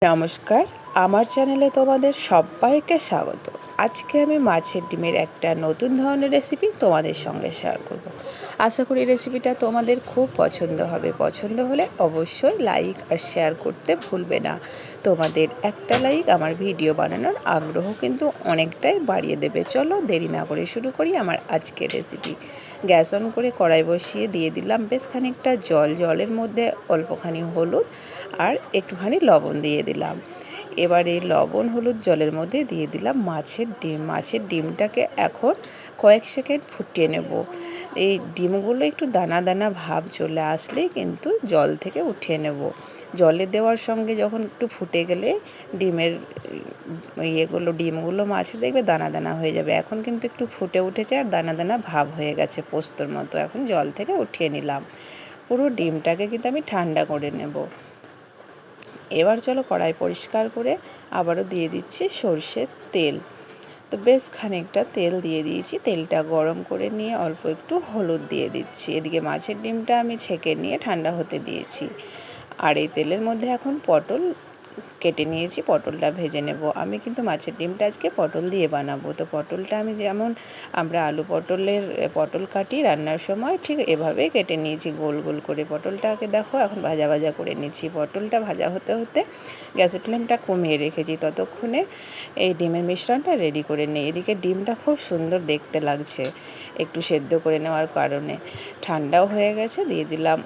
নমস্কার, আমার চ্যানেলে তোমাদের সবাইকে স্বাগত। আজকে আমি মাছের ডিমের একটা নতুন ধরনের রেসিপি তোমাদের সঙ্গে শেয়ার করব। আশা করি রেসিপিটা তোমাদের খুব পছন্দ হবে। পছন্দ হলে অবশ্যই লাইক আর শেয়ার করতে ভুলবে না। তোমাদের একটা লাইক আমার ভিডিও বানানোর আগ্রহ কিন্তু অনেকটাই বাড়িয়ে দেবে। চলো দেরি না করে শুরু করি আমার আজকের রেসিপি। গ্যাস অন করে কড়াই বসিয়ে দিয়ে দিলাম বেশ খানিকটা জল। জলের মধ্যে অল্পখানি হলুদ আর একটুখানি লবণ দিয়ে দিলাম। এবার এই লবণ হলুদ জলের মধ্যে দিয়ে দিলাম মাছের ডিম। মাছের ডিমটাকে এখন কয়েক সেকেন্ড ফুটিয়ে নেব। এই ডিমগুলো একটু দানা দানা ভাব চলে আসলেই কিন্তু জল থেকে উঠিয়ে নেব। জলে দেওয়ার সঙ্গে যখন একটু ফুটে গেলে ডিমের ডিমগুলো মাছের দেখবে দানা দানা হয়ে যাবে। এখন কিন্তু একটু ফুটে উঠেছে আর দানা দানা ভাব হয়ে গেছে পোস্তর মতো। এখন জল থেকে উঠিয়ে নিলাম। পুরো ডিমটাকে কিন্তু আমি ঠান্ডা করে নেব। এবার চলো কড়াই পরিষ্কার করে আবারও দিয়ে দিচ্ছি সর্ষের তেল। তো বেশ খানিকটা তেল দিয়ে দিয়েছি। তেলটা গরম করে নিয়ে অল্প একটু হলুদ দিয়ে দিচ্ছি। এদিকে মাছের ডিমটা আমি ছেঁকে নিয়ে ঠান্ডা হতে দিয়েছি। আর এই তেলের মধ্যে এখন পটল কেটে নিয়েছি, পটলটা ভেজে নেব। আমি কিন্তু মাছের ডিমটা আজকে পটল দিয়ে বানাবো। তো পটলটা আমি যেমন আমরা আলু পটলের পটল কাটি রান্নার সময় ঠিক এভাবেই কেটে নিয়েছি গোল গোল করে। পটলটাকে দেখো এখন ভাজা ভাজা করে নিচ্ছি। পটলটা ভাজা হতে হতে গ্যাসের ফ্লেমটা কমিয়ে রেখেছি। ততক্ষণে এই ডিমের মিশ্রণটা রেডি করে নিই। এদিকে ডিমটা খুব সুন্দর দেখতে লাগছে একটু সেদ্ধ করে নেওয়ার কারণে। ঠান্ডাও হয়ে গেছে। দিয়ে দিলাম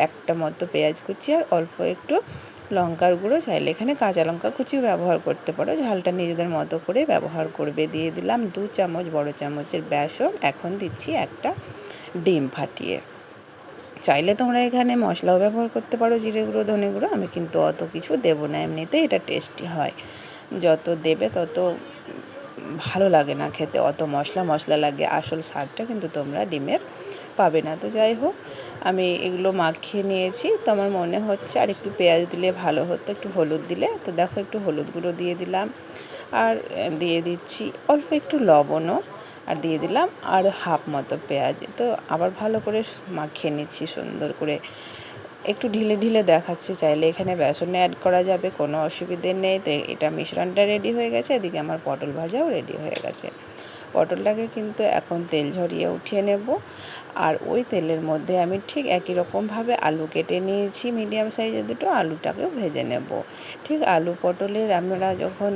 একটা মতো পেঁয়াজ কুচি আর অল্প একটু লঙ্কার গুঁড়ো। চাইলে এখানে কাঁচা লঙ্কা কুচিও ব্যবহার করতে পারো, ঝালটা নিজেদের মতো করে ব্যবহার করবে। দিয়ে দিলাম 2 চামচ বড় চামচের বেসন। এখন দিচ্ছি একটা ডিম ফাটিয়ে। চাইলে তোমরা এখানে মশলাও ব্যবহার করতে পারো, জিরে গুঁড়ো ধনে গুঁড়ো। আমি কিন্তু অত কিছু দেবো না, এমনিতেই এটা টেস্টি হয়। যত দেবে তত ভালো লাগে না খেতে, অত মশলা মশলা লাগে, আসল স্বাদটা কিন্তু তোমরা ডিমের পাবে না। তো যাই হোক, আমি এগুলো মাখিয়ে নিয়েছি। তো আমার মনে হচ্ছে আর একটু পেঁয়াজ দিলে ভালো হতো, একটু হলুদ দিলে। তো দেখো একটু হলুদ গুঁড়ো দিয়ে দিলাম আর দিয়ে দিচ্ছি অল্প একটু লবণও, আর দিয়ে দিলাম আর হাফ মতো পেঁয়াজ। তো আবার ভালো করে মাখিয়ে নিচ্ছি সুন্দর করে। একটু ঢিলে ঢিলে দেখাচ্ছি, চাইলে এখানে বেসনে অ্যাড করা যাবে, কোনো অসুবিধে নেই। তো এটা মিশ্রণটা রেডি হয়ে গেছে। এদিকে আমার পটল ভাজাও রেডি হয়ে গেছে। পটলটাকে কিন্তু এখন তেল ঝরিয়ে উঠিয়ে নেব। আর ওই তেলের মধ্যে আমি ঠিক একই রকমভাবে আলু কেটে নিয়েছি, মিডিয়াম সাইজের দুটো। আলুটাকেও ভেজে নেব। ঠিক আলু পটলের আমরা যখন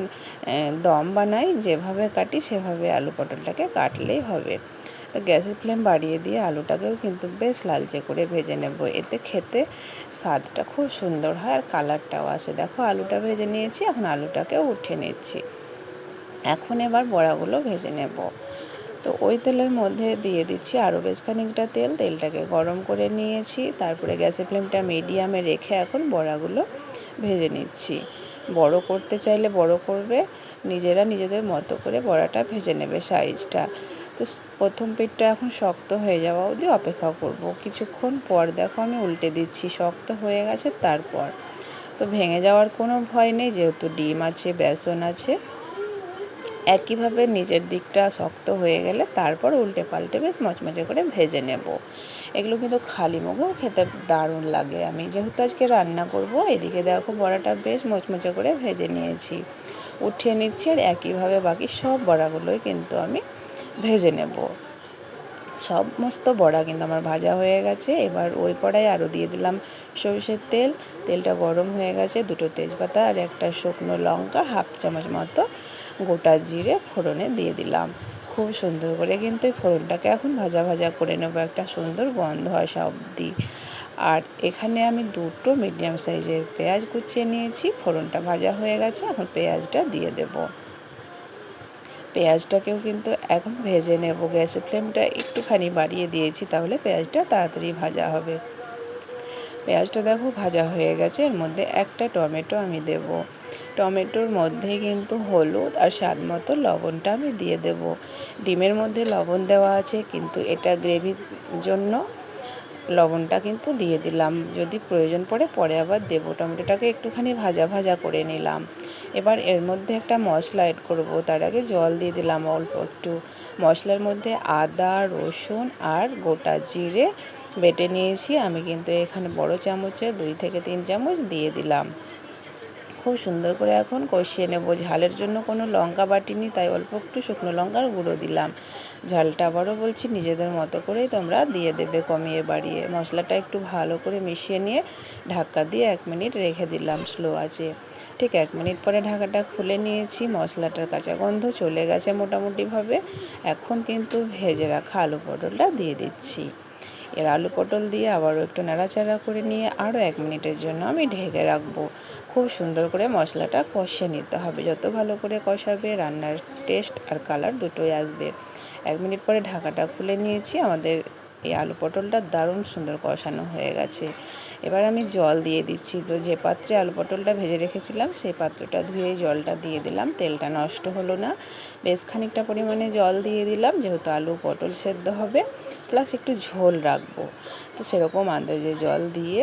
দম বানাই যেভাবে কাটি সেভাবে আলু পটলটাকে কাটলেই হবে। তো গ্যাসের ফ্লেম বাড়িয়ে দিয়ে আলুটাকেও কিন্তু বেশ লালচে করে ভেজে নেব। এতে খেতে স্বাদটা খুব সুন্দর হয় আর কালারটাও আসে। দেখো আলুটা ভেজে নিয়েছি, এখন আলুটাকেও উঠিয়ে নিচ্ছি। এখন এবার বড়াগুলো ভেজে নেব। তো ওই তেলের মধ্যে দিয়ে দিচ্ছি আরও বেশ খানিকটা তেল। তেলটাকে গরম করে নিয়েছি। তারপরে গ্যাসের ফ্লেমটা মিডিয়ামে রেখে এখন বড়াগুলো ভেজে নিচ্ছি। বড় করতে চাইলে বড় করবে, নিজেরা নিজেদের মতো করে বড়াটা ভেজে নেবে সাইজটা। তো প্রথম পিঠটা এখন শক্ত হয়ে যাওয়া অবধি অপেক্ষা করব। কিছুক্ষণ পর দেখো আমি উল্টে দিচ্ছি, শক্ত হয়ে গেছে। তারপর তো ভেঙে যাওয়ার কোনো ভয় নেই, যেহেতু ডিম আছে বেসন আছে। একইভাবে নিচের দিকটা শক্ত হয়ে গেলে তারপর উল্টে পাল্টে বেশ মচমচে করে ভেজে নেব। এগুলো কিন্তু খালি মুখেও খেতে দারুণ লাগে। আমি যেহেতু আজকে রান্না করব, এদিকে দেখো বড়াটা বেশ মচমচে করে ভেজে নিয়েছি, উঠিয়ে নিচ্ছি। আর একইভাবে বাকি সব বড়াগুলোই কিন্তু আমি ভেজে নেব। সমস্ত বড়া কিন্তু আমার ভাজা হয়ে গেছে। এবার ওই কড়াই আরও দিয়ে দিলাম সরষের তেল। তেলটা গরম হয়ে গেছে। 2টো তেজপাতা আর একটা শুকনো লঙ্কা, হাফ চামচ মতো গোটা জিরে ফোড়নে দিয়ে দিলাম। খুব সুন্দর করে কিন্তু এই ফোড়নটাকে এখন ভাজা ভাজা করে নেবো, একটা সুন্দর গন্ধ আসা অবধি। আর এখানে আমি 2টো মিডিয়াম সাইজের পেঁয়াজ কুচিয়ে নিয়েছি। ফোড়নটা ভাজা হয়ে গেছে, এখন পেঁয়াজটা দিয়ে দেব। পেঁয়াজটাকেও কিন্তু এখন ভেজে নেব। গ্যাসের ফ্লেমটা একটুখানি বাড়িয়ে দিয়েছি, তাহলে পেঁয়াজটা তাড়াতাড়ি ভাজা হবে। পেঁয়াজটা দেখো ভাজা হয়ে গেছে। এর মধ্যে একটা টমেটো আমি দেব। টমেটোর মধ্যে কিন্তু হলুদ আর স্বাদ মতো লবণটা আমি দিয়ে দেব। ডিমের মধ্যে লবণ দেওয়া আছে, কিন্তু এটা গ্রেভির জন্য লবণটা কিন্তু দিয়ে দিলাম। যদি প্রয়োজন পড়ে পরে আবার দেবো। টমেটোটাকে একটুখানি ভাজা ভাজা করে নিলাম। এবার এর মধ্যে একটা মশলা এড করব। তার আগে জল দিয়ে দিলাম অল্প একটু। মশলার মধ্যে আদা রসুন আর গোটা জিরে বেটে নিয়েছি। আমি কিন্তু এখানে বড় চামচে 2 থেকে 3 চামচ দিয়ে দিলাম। খুব সুন্দর করে এখন কষিয়ে নেব। ঝালের জন্য কোনো লঙ্কা বাটিনি, তাই অল্প একটু শুকনো লঙ্কার গুঁড়ো দিলাম। ঝালটা আবারও বলছি নিজেদের মতো করেই তোমরা দিয়ে দেবে, কমিয়ে বাড়িয়ে। মশলাটা একটু ভালো করে মিশিয়ে নিয়ে ঢাকা দিয়ে 1 মিনিট রেখে দিলাম স্লো আঁচে। ঠিক 1 মিনিট পরে ঢাকাটা খুলে নিয়েছি। মশলাটার কাঁচা গন্ধ চলে গেছে মোটামুটিভাবে। এখন কিন্তু ভেজে রাখা আলু পটলটা দিয়ে দিচ্ছি। এর আলু পটল দিয়ে আবারও একটু নাড়াচাড়া করে নিয়ে আরও 1 মিনিটের জন্য আমি ঢেকে রাখবো। খুব সুন্দর করে মশলাটা কষিয়ে নিতে হবে। যত ভালো করে কষাবে রান্নার টেস্ট আর কালার দুটোই আসবে। 1 মিনিট পরে ঢাকাটা খুলে নিয়েছি। আমাদের এই আলু পটলটা দারুণ সুন্দর কষানো হয়ে গেছে। এবার আমি জল দিয়ে দিচ্ছি। তো যে পাত্রে আলু পটলটা ভেজে রেখেছিলাম সেই পাত্রটা ধুয়ে জলটা দিয়ে দিলাম। তেলটা নষ্ট হলো না। বেশ খানিকটা পরিমাণে জল দিয়ে দিলাম, যেহেতু আলু পটল সেদ্ধ হবে, প্লাস একটু ঝোল রাখবো। তো সেরকম আন্দাজে জল দিয়ে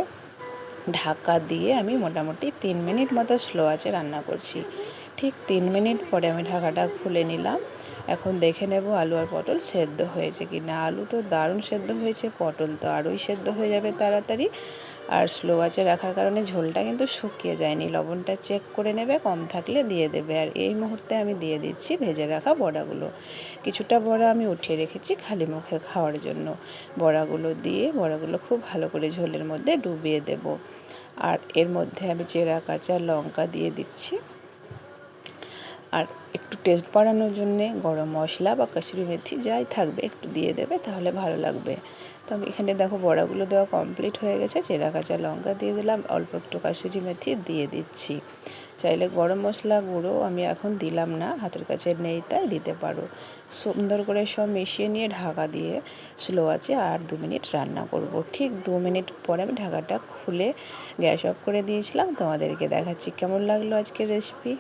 ঢাকা দিয়ে আমি মোটামুটি 3 মিনিট মতো স্লো আঁচে রান্না করছি। ঠিক 3 মিনিট পরে আমি ঢাকাটা খুলে নিলাম। এখন দেখে নেব আলু আর পটল সেদ্ধ হয়েছে কি না। আলু তো দারুণ সেদ্ধ হয়েছে, পটল তো আরোই সেদ্ধ হয়ে যাবে তাড়াতাড়ি। আর স্লো আঁচে রাখার কারণে ঝোলটা কিন্তু শুকিয়ে যায়নি। লবণটা চেক করে নেবে, কম থাকলে দিয়ে দেবে। আর এই মুহূর্তে আমি দিয়ে দিচ্ছি ভেজে রাখা বড়াগুলো। কিছুটা বড়া আমি উঠিয়ে রেখেছি খালি মুখে খাওয়ার জন্য। বড়াগুলো দিয়ে বড়াগুলো খুব ভালো করে ঝোলের মধ্যে ডুবিয়ে দেব। আর এর মধ্যে আমি চেরা কাঁচা লঙ্কা দিয়ে দিচ্ছি। আর একটু টেস্ট বাড়ানোর জন্যে গরম মশলা বা কসুরি মেথি যাই থাকবে একটু দিয়ে দেবে, তাহলে ভালো লাগবে। তো আমি এখানে দেখো বড়াগুলো দেওয়া কমপ্লিট হয়ে গেছে। চেরা কাঁচা লঙ্কা দিয়ে দিলাম, অল্প একটু কসুরি মেথি দিয়ে দিচ্ছি। চাইলে গরম মশলা গুঁড়ো আমি এখন দিলাম না, হাতের কাছে নেই তাই দিতে পারো। সুন্দর করে সব মিশিয়ে নিয়ে ঢাকা দিয়ে স্লো আঁচে আর 2 মিনিট রান্না করব। ঠিক 2 মিনিট পরে আমি ঢাকাটা খুলে গ্যাস অফ করে দিয়েছিলাম। তোমাদেরকে দেখাচ্ছি কেমন লাগলো আজকের রেসিপি।